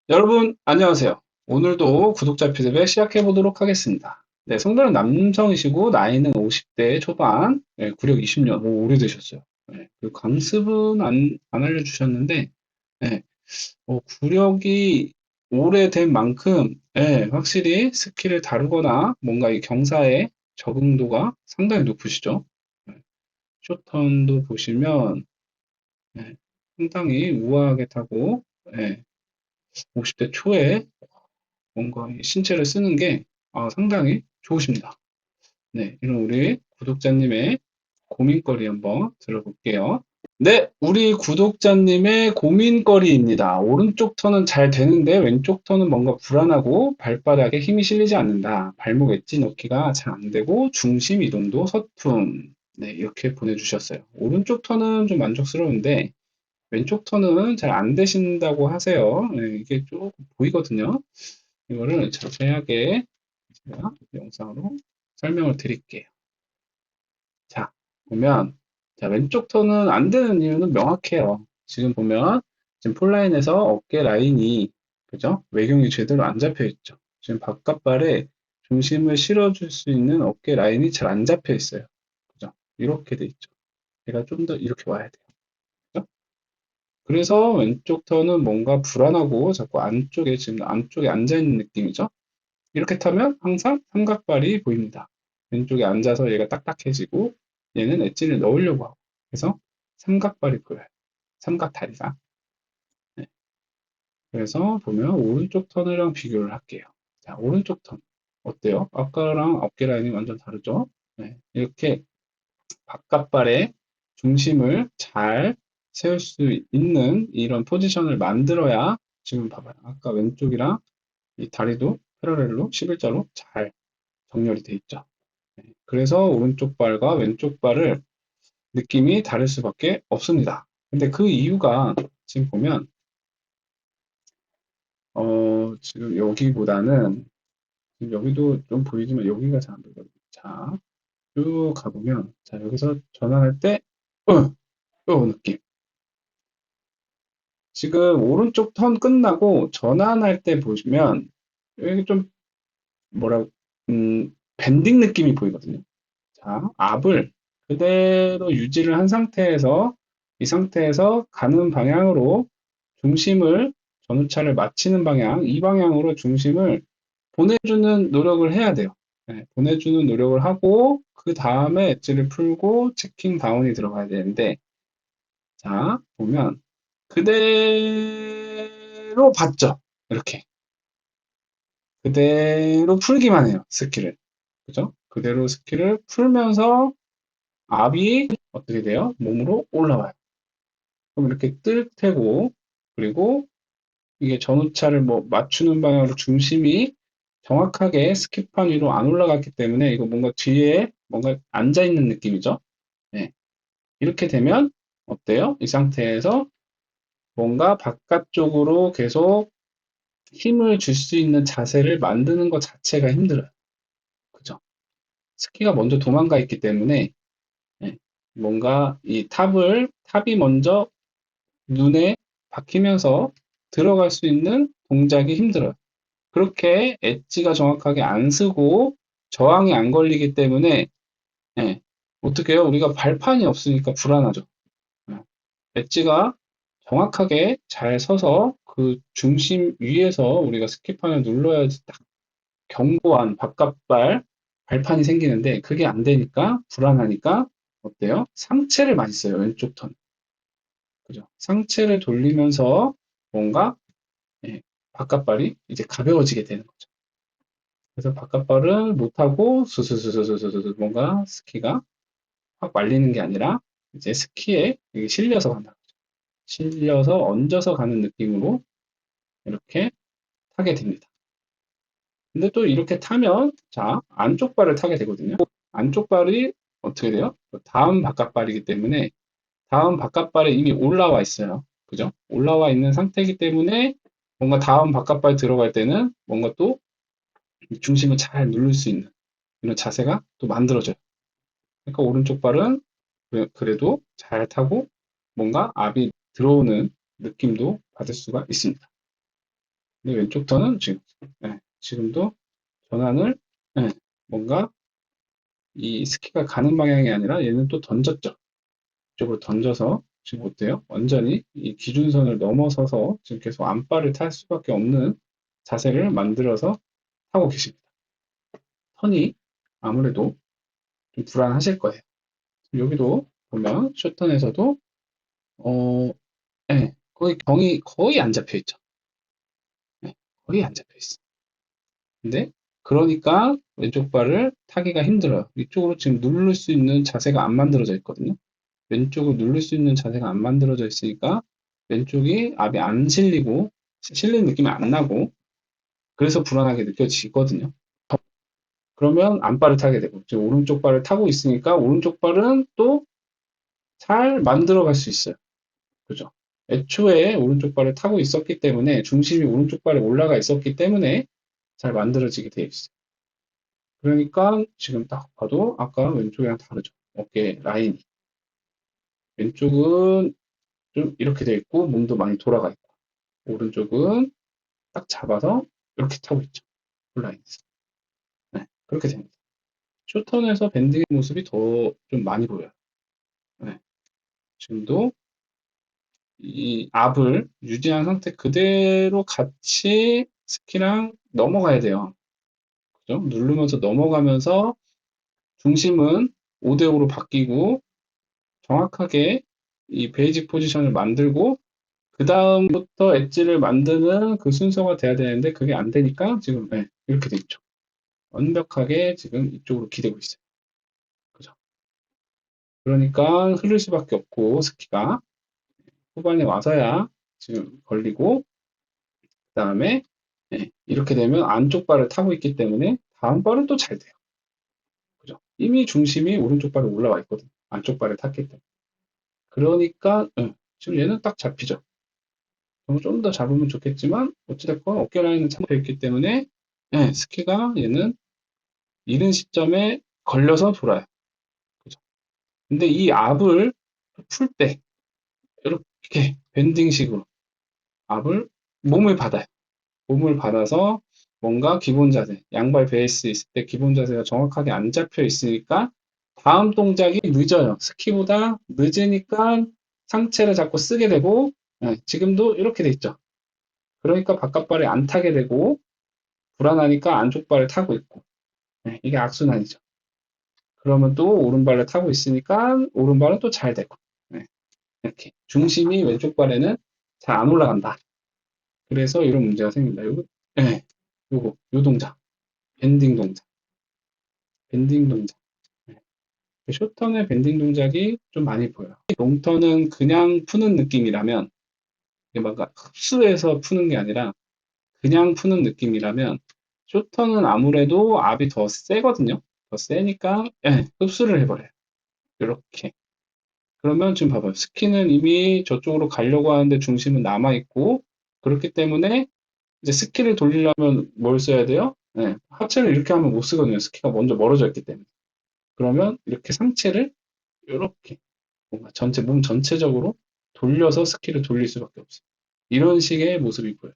여러분, 안녕하세요. 오늘도 구독자 피드백 시작해 보도록 하겠습니다. 네, 성별은 남성이시고, 나이는 50대 초반, 네, 구력 20년, 오래되셨어요. 네, 그리고 강습은 안 알려주셨는데, 네, 구력이 오래된 만큼, 확실히 스킬을 다루거나 뭔가 이 경사에 적응도가 상당히 높으시죠. 네, 쇼턴도 보시면, 네, 상당히 우아하게 타고, 50대 초에 뭔가 신체를 쓰는 게 상당히 좋으십니다. 네, 이런 우리 구독자님의 고민거리 한번 들어볼게요. 네, 우리 구독자님의 고민거리입니다. 오른쪽 턴은 잘 되는데 왼쪽 턴은 뭔가 불안하고 발바닥에 힘이 실리지 않는다. 발목 엣지 넣기가 잘 안 되고 중심 이동도 서툼. 네, 이렇게 보내주셨어요. 오른쪽 턴은 좀 만족스러운데 왼쪽 턴은 잘 안 되신다고 하세요. 네, 이게 조금 보이거든요. 이거를 자세하게 제가 영상으로 설명을 드릴게요. 자, 보면, 자, 왼쪽 턴은 안 되는 이유는 명확해요. 지금 보면, 지금 폴라인에서 어깨 라인이, 그죠? 외경이 제대로 안 잡혀 있죠. 지금 바깥발에 중심을 실어줄 수 있는 어깨 라인이 잘 안 잡혀 있어요. 그죠? 이렇게 돼 있죠. 제가 좀 더 이렇게 와야 돼요. 그죠? 그래서 왼쪽 턴은 뭔가 불안하고 자꾸 안쪽에, 지금 안쪽에 앉아 있는 느낌이죠? 이렇게 타면 항상 삼각발이 보입니다. 왼쪽에 앉아서 얘가 딱딱해지고 얘는 엣지를 넣으려고 하고 그래서 삼각발이 보여요. 삼각다리가. 네. 그래서 보면 오른쪽 턴이랑 비교를 할게요. 자, 오른쪽 턴 어때요? 아까랑 어깨 라인이 완전 다르죠? 네. 이렇게 바깥발에 중심을 잘 세울 수 있는 이런 포지션을 만들어야 지금 봐봐요. 아까 왼쪽이랑 이 다리도 패러렐로 11자로 잘 정렬이 돼 있죠. 네, 그래서 오른쪽 발과 왼쪽 발을 느낌이 다를 수밖에 없습니다. 근데 그 이유가 지금 보면 지금 여기보다는 지금 여기도 좀 보이지만 여기가 잘 안 보이거든요. 자, 쭉 가보면 자 여기서 전환할 때 느낌. 지금 오른쪽 턴 끝나고 전환할 때 보시면 여기 좀 뭐라 밴딩 느낌이 보이거든요. 자, 압을 그대로 유지를 한 상태에서 이 상태에서 가는 방향으로 중심을 전후차를 맞추는 방향, 이 방향으로 중심을 보내주는 노력을 해야 돼요. 네, 보내주는 노력을 하고 그 다음에 엣지를 풀고 체킹 다운이 들어가야 되는데 자, 보면 그대로 봤죠. 이렇게 그대로 풀기만 해요. 스킬을. 그죠? 그대로 스킬을 풀면서 압이 어떻게 돼요? 몸으로 올라와요. 그럼 이렇게 뜰 테고, 그리고 이게 전후차를 뭐 맞추는 방향으로 중심이 정확하게 스키판 위로 안 올라갔기 때문에 이거 뭔가 뒤에 뭔가 앉아 있는 느낌이죠. 네. 이렇게 되면 어때요? 이 상태에서 뭔가 바깥쪽으로 계속 힘을 줄 수 있는 자세를 만드는 것 자체가 힘들어요. 그죠? 스키가 먼저 도망가 있기 때문에 네. 뭔가 이 탑이 먼저 눈에 박히면서 들어갈 수 있는 동작이 힘들어요. 그렇게 엣지가 정확하게 안 쓰고 저항이 안 걸리기 때문에 예, 어떻게 해요? 우리가 발판이 없으니까 불안하죠. 예, 엣지가 정확하게 잘 서서 그 중심 위에서 우리가 스킵판을 눌러야지 딱 견고한 바깥발 발판이 생기는데 그게 안 되니까 불안하니까 어때요? 상체를 많이 써요. 왼쪽 턴. 그죠? 상체를 돌리면서 뭔가 예, 바깥발이 이제 가벼워지게 되는 거죠. 그래서 바깥발을 못하고 스스스스스스 뭔가 스키가 확 말리는 게 아니라 이제 스키에 실려서 간다. 실려서 얹어서 가는 느낌으로 이렇게 타게 됩니다. 근데 또 이렇게 타면 자 안쪽 발을 타게 되거든요. 안쪽 발이 어떻게 돼요? 다음 바깥발이기 때문에 다음 바깥발에 이미 올라와 있어요. 그죠? 올라와 있는 상태이기 때문에 뭔가 다음 바깥발 들어갈 때는 뭔가 또 중심을 잘 누를 수 있는 이런 자세가 또 만들어져요. 그러니까 오른쪽 발은 그래도 잘 타고 뭔가 압이 들어오는 느낌도 받을 수가 있습니다. 근데 왼쪽 턴은 지금, 지금도 전환을, 예, 뭔가 이 스키가 가는 방향이 아니라 얘는 또 던졌죠. 이쪽으로 던져서 지금 어때요? 완전히 이 기준선을 넘어서서 지금 계속 안발을 탈 수밖에 없는 자세를 만들어서 하고 계십니다. 턴이 아무래도 좀 불안하실 거예요. 여기도 보면 쇼턴에서도 거의 경이 거의 안 잡혀 있죠. 예, 거의 안 잡혀 있어. 근데 그러니까 왼쪽 발을 타기가 힘들어요. 이쪽으로 지금 누를 수 있는 자세가 안 만들어져 있거든요. 왼쪽을 누를 수 있는 자세가 안 만들어져 있으니까 왼쪽이 압이 안 실리고 실리는 느낌이 안 나고 그래서 불안하게 느껴지거든요. 그러면 안발을 타게 되고 지금 오른쪽 발을 타고 있으니까 오른쪽 발은 또 잘 만들어 갈 수 있어요. 그죠? 애초에 오른쪽 발을 타고 있었기 때문에 중심이 오른쪽 발에 올라가 있었기 때문에 잘 만들어지게 되어 있어요. 그러니까 지금 딱 봐도 아까 왼쪽이랑 다르죠. 어깨 라인이. 왼쪽은 좀 이렇게 되어 있고 몸도 많이 돌아가 있고 오른쪽은 딱 잡아서 이렇게 타고 있죠. 온라인에서. 네, 그렇게 됩니다. 쇼턴에서 밴딩의 모습이 더 좀 많이 보여요. 네, 지금도 이 압을 유지한 상태 그대로 같이 스키랑 넘어가야 돼요. 그죠? 누르면서 넘어가면서 중심은 5대5로 바뀌고 정확하게 이 베이직 포지션을 만들고 그 다음부터 엣지를 만드는 그 순서가 돼야 되는데 그게 안 되니까 지금 이렇게 돼 있죠. 완벽하게 지금 이쪽으로 기대고 있어요. 그죠? 그러니까 흐를 수밖에 없고 스키가 후반에 와서야 지금 걸리고 그다음에 이렇게 되면 안쪽 발을 타고 있기 때문에 다음 발은 또 잘 돼요. 그죠? 이미 중심이 오른쪽 발에 올라와 있거든. 안쪽 발을 탔기 때문에. 그러니까 지금 얘는 딱 잡히죠. 좀 더 잡으면 좋겠지만 어찌됐건 어깨 라인은 잡혀 있기 때문에 스키가 얘는 이른 시점에 걸려서 돌아요. 그죠? 근데 이 압을 풀 때 이렇게 밴딩식으로 압을 몸을 받아요. 몸을 받아서 뭔가 기본 자세, 양발 베이스 있을 때 기본 자세가 정확하게 안 잡혀 있으니까 다음 동작이 늦어요. 스키보다 늦으니까 상체를 자꾸 쓰게 되고 지금도 이렇게 돼 있죠. 그러니까 바깥발이 안 타게 되고 불안하니까 안쪽 발을 타고 있고 이게 악순환이죠. 그러면 또 오른발을 타고 있으니까 오른발은 또 잘 되고 이렇게 중심이 왼쪽 발에는 잘 안 올라간다. 그래서 이런 문제가 생긴다. 요 동작, 밴딩 동작, 밴딩 동작. 숏턴의 밴딩 동작이 좀 많이 보여요. 롱턴은 그냥 푸는 느낌이라면, 이게 뭔가 흡수해서 푸는 게 아니라 그냥 푸는 느낌이라면, 숏턴은 아무래도 압이 더 세거든요. 더 세니까 흡수를 해버려요. 이렇게. 그러면 지금 봐봐요. 스키는 이미 저쪽으로 가려고 하는데 중심은 남아있고, 그렇기 때문에 이제 스키를 돌리려면 뭘 써야 돼요? 하체를 이렇게 하면 못 쓰거든요. 스키가 먼저 멀어져 있기 때문에. 그러면 이렇게 상체를 이렇게 뭔가 몸 전체적으로 돌려서 스키를 돌릴 수밖에 없어요. 이런 식의 모습이 보여요.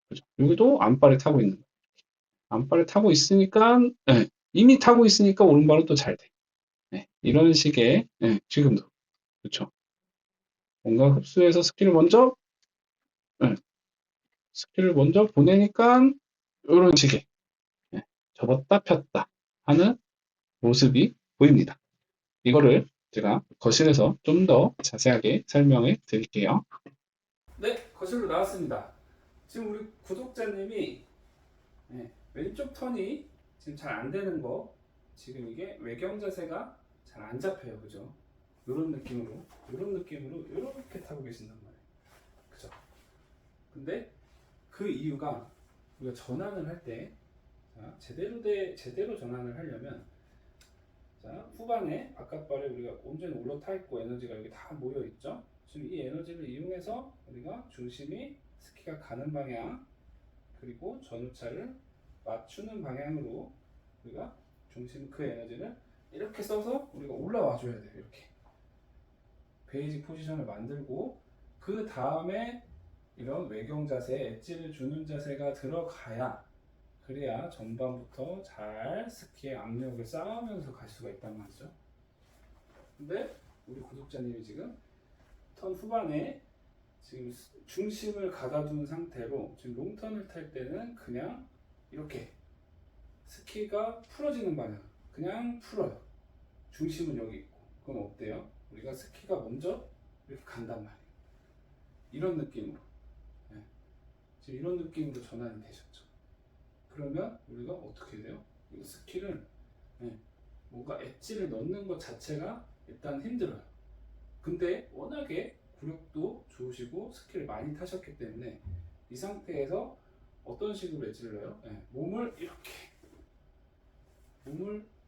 그죠? 여기도 안발을 타고 있는 거예요. 안발을 타고 있으니까, 이미 타고 있으니까 오른발은 또 잘 돼. 이런 식의, 지금도. 그렇죠. 뭔가 흡수해서 예, 스키를 먼저 보내니까, 이런 식의, 예, 접었다 폈다 하는 모습이 보입니다. 이거를 제가 거실에서 좀 더 자세하게 설명해 드릴게요. 네, 거실로 나왔습니다. 지금 우리 구독자님이 왼쪽 턴이 지금 잘 안 되는 거, 지금 이게 외경 자세가 잘 안 잡혀요, 그죠? 이런 느낌으로 이렇게 타고 계신단 말이에요, 그죠? 근데 그 이유가 우리가 전환을 할 때, 제대로 전환을 하려면, 자, 후반에 바깥발에 우리가 온전히 올라타 있고 에너지가 여기 다 모여 있죠? 지금 이 에너지를 이용해서 우리가 중심이 스키가 가는 방향, 그리고 전후차를 맞추는 방향으로 우리가 중심 그 에너지를 이렇게 써서 우리가 올라와 줘야 돼요. 이렇게 베이직 포지션을 만들고 그 다음에 이런 외경 자세, 엣지를 주는 자세가 들어가야, 그래야 전반부터 잘 스키의 압력을 쌓으면서 갈 수가 있단 말이죠. 근데 우리 구독자님이 지금 턴 후반에 지금 중심을 가다둔 상태로 지금 롱턴을 탈 때는 그냥 이렇게 스키가 풀어지는 방향, 그냥 풀어요. 중심은 여기 있고. 그럼 어때요? 우리가 스키가 먼저 이렇게 간단 말이에요. 이런 느낌으로. 네. 지금 이런 느낌으로 전환이 되셨죠. 그러면 우리가 어떻게 돼요? 이 스키를 뭔가 엣지를 넣는 것 자체가 일단 힘들어요. 근데 워낙에 구력도 좋으시고 스키를 많이 타셨기 때문에 이 상태에서 어떤 식으로 엣지를 넣어요? 몸을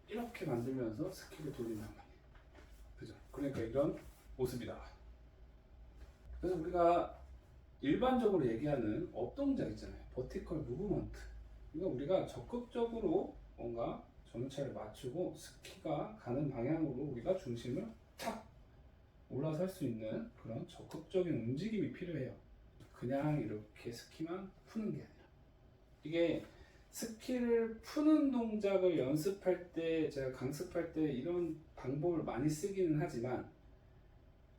이렇게 만들면서 스키를 돌린단 말이에요. 그죠? 그러니까 이런 모습이 나와요. 그래서 우리가 일반적으로 얘기하는 업 동작 있잖아요. 버티컬 무브먼트. 이거 우리가 적극적으로 뭔가 전차를 맞추고 스키가 가는 방향으로 우리가 중심을 탁 올라설 수 있는 그런 적극적인 움직임이 필요해요. 그냥 이렇게 스키만 푸는 게 아니라. 이게 스키를 푸는 동작을 연습할 때, 제가 강습할 때 이런 방법을 많이 쓰기는 하지만,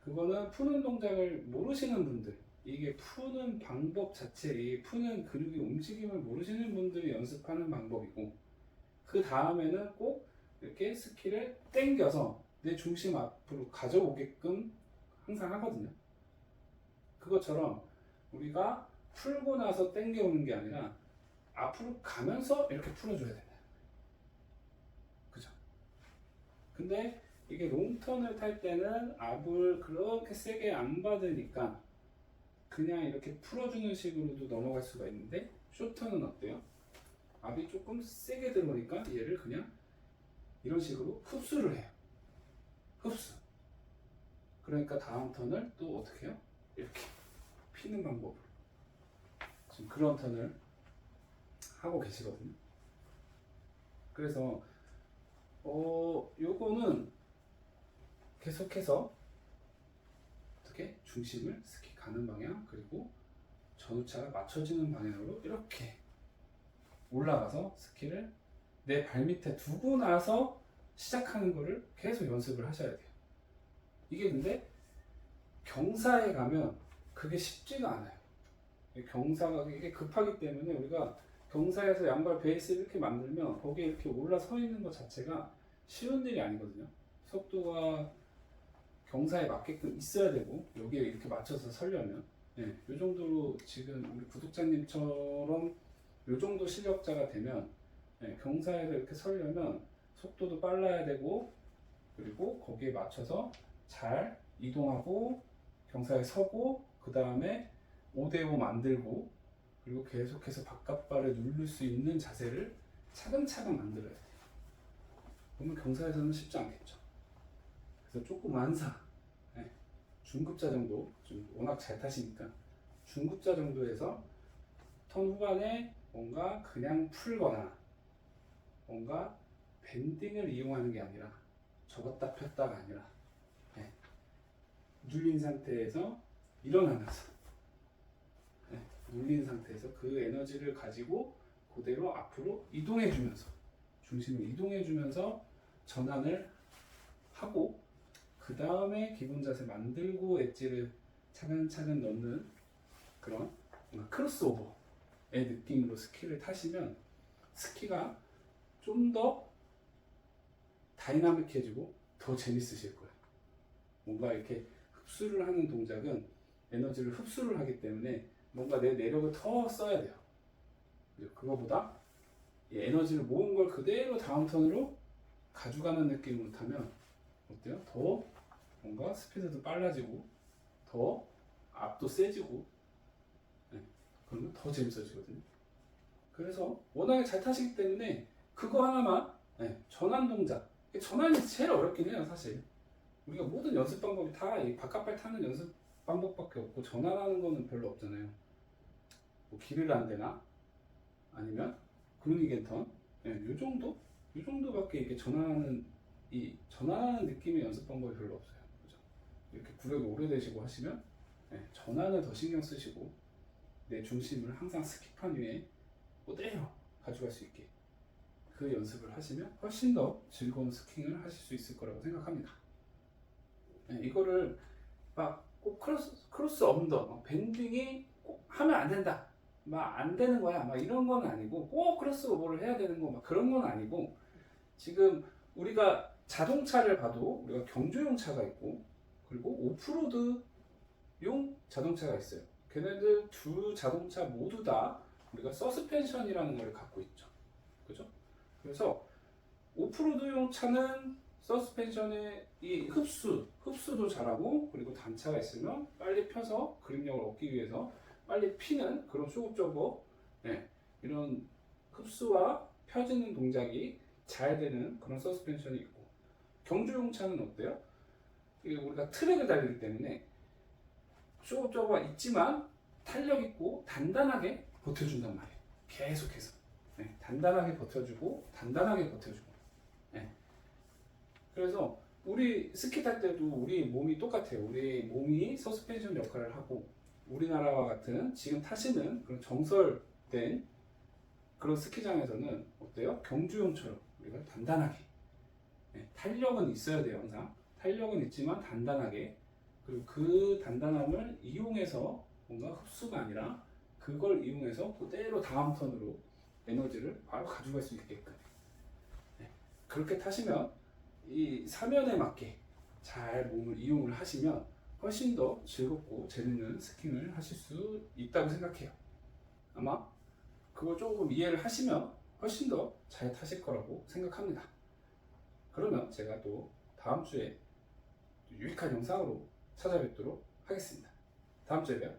그거는 푸는 동작을 모르시는 분들, 이게 푸는 방법 자체, 이 푸는 근육의 움직임을 모르시는 분들이 연습하는 방법이고, 그 다음에는 꼭 이렇게 스키를 당겨서 내 중심 앞으로 가져오게끔 항상 하거든요. 그것처럼 우리가 풀고 나서 당겨오는 게 아니라 앞으로 가면서 이렇게 풀어줘야 된다. 그죠? 근데 이게 롱턴을 탈 때는 압을 그렇게 세게 안 받으니까 그냥 이렇게 풀어주는 식으로도 넘어갈 수가 있는데, 숏턴은 어때요? 압이 조금 세게 들어오니까 얘를 그냥 이런 식으로 흡수를 해요. 흡수. 그러니까 다음 턴을 또 어떻게 해요? 이렇게 피는 방법으로 지금 그런 턴을 하고 계시거든요. 그래서 요거는 계속해서 어떻게 중심을 스키 가는 방향, 그리고 전후차가 맞춰지는 방향으로 이렇게 올라가서 스키를 내 발밑에 두고 나서 시작하는 거를 계속 연습을 하셔야 돼요. 이게 근데 경사에 가면 그게 쉽지가 않아요. 경사가 이게 급하기 때문에 우리가 경사에서 양발 베이스를 이렇게 만들면 거기에 이렇게 올라서 있는 것 자체가 쉬운 일이 아니거든요. 속도가 경사에 맞게끔 있어야 되고, 여기에 이렇게 맞춰서 서려면, 이 정도로 지금 우리 구독자님처럼 이 정도 실력자가 되면, 경사에서 이렇게 서려면 속도도 빨라야 되고, 그리고 거기에 맞춰서 잘 이동하고 경사에 서고, 그 다음에 5대5 만들고, 그리고 계속해서 바깥발을 누를 수 있는 자세를 차근차근 만들어야 돼요. 그러면 경사에서는 쉽지 않겠죠. 그래서 조금 완사, 중급자 정도, 좀 워낙 잘 타시니까 중급자 정도에서 턴 후반에 뭔가 그냥 풀거나 뭔가 밴딩을 이용하는 게 아니라, 접었다 폈다가 아니라 눌린 상태에서 일어나면서, 눌린 상태에서 그 에너지를 가지고 그대로 앞으로 이동해 주면서, 중심을 이동해 주면서 전환을 하고, 그 다음에 기본 자세 만들고 엣지를 차근차근 넣는 그런 크로스오버의 느낌으로 스키를 타시면 스키가 좀 더 다이나믹해지고 더 재밌으실 거예요. 뭔가 이렇게 흡수를 하는 동작은 에너지를 흡수를 하기 때문에 뭔가 내 내력을 더 써야 돼요. 그거보다 이 에너지를 모은 걸 그대로 다음 턴으로 가져가는 느낌으로 타면 어때요? 더 뭔가 스피드도 빨라지고 더 압도 세지고, 그러면 더 재밌어지거든요. 그래서 워낙에 잘 타시기 때문에 그거 하나만, 전환 동작, 전환이 제일 어렵긴 해요. 사실 우리가 모든 연습 방법이 다 이 바깥발 타는 연습 방법밖에 없고, 전환하는 거는 별로 없잖아요. 뭐 길을 안 되나, 아니면 그루니겐턴, 요 정도? 요 정도밖에 이렇게 전환하는 느낌의 연습 방법이 별로 없어요. 그죠? 이렇게 구력이 오래되시고 하시면 전환을 더 신경 쓰시고, 내 중심을 항상 스키판 위에 그대로 가져갈 수 있게 그 연습을 하시면 훨씬 더 즐거운 스킹을 하실 수 있을 거라고 생각합니다. 네, 이거를 막 꼭 크로스 언더, 밴딩이 꼭 하면 안 된다, 막 안 되는 거야, 막 이런 건 아니고, 꼭 크로스 오버를 해야 되는 거 막 그런 건 아니고, 지금 우리가 자동차를 봐도 우리가 경주용 차가 있고 그리고 오프로드용 자동차가 있어요. 걔네들 두 자동차 모두 다 우리가 서스펜션이라는 걸 갖고 있죠. 그죠? 그래서 오프로드용 차는 서스펜션의 이 흡수도 잘하고, 그리고 단차가 있으면 빨리 펴서 그립력을 얻기 위해서 빨리 피는 그런 쇼업저버, 네, 이런 흡수와 펴지는 동작이 잘 되는 그런 서스펜션이 있고, 경주용 차는 어때요? 우리가 트랙을 달리기 때문에 쇼업저버가 있지만 탄력 있고 단단하게 버텨준단 말이에요. 계속해서. 네, 단단하게 버텨주고 단단하게 버텨주고. 네. 그래서 우리 스키 탈 때도 우리 몸이 똑같아요. 우리 몸이 서스펜션 역할을 하고, 우리나라와 같은 지금 타시는 그런 정설된 그런 스키장에서는 어때요? 경주용처럼 우리가 단단하게, 네, 탄력은 있어야 돼요. 항상 탄력은 있지만 단단하게, 그리고 그 단단함을 이용해서 뭔가 흡수가 아니라 그걸 이용해서 그대로 다음 턴으로 에너지를 바로 가져갈 수 있게끔, 네, 그렇게 타시면 이 사면에 맞게 잘 몸을 이용을 하시면 훨씬 더 즐겁고 재밌는 스킹을 하실 수 있다고 생각해요. 아마 그거 조금 이해를 하시면 훨씬 더 잘 타실 거라고 생각합니다. 그러면 제가 또 다음 주에 유익한 영상으로 찾아뵙도록 하겠습니다. 다음 주에 봬요.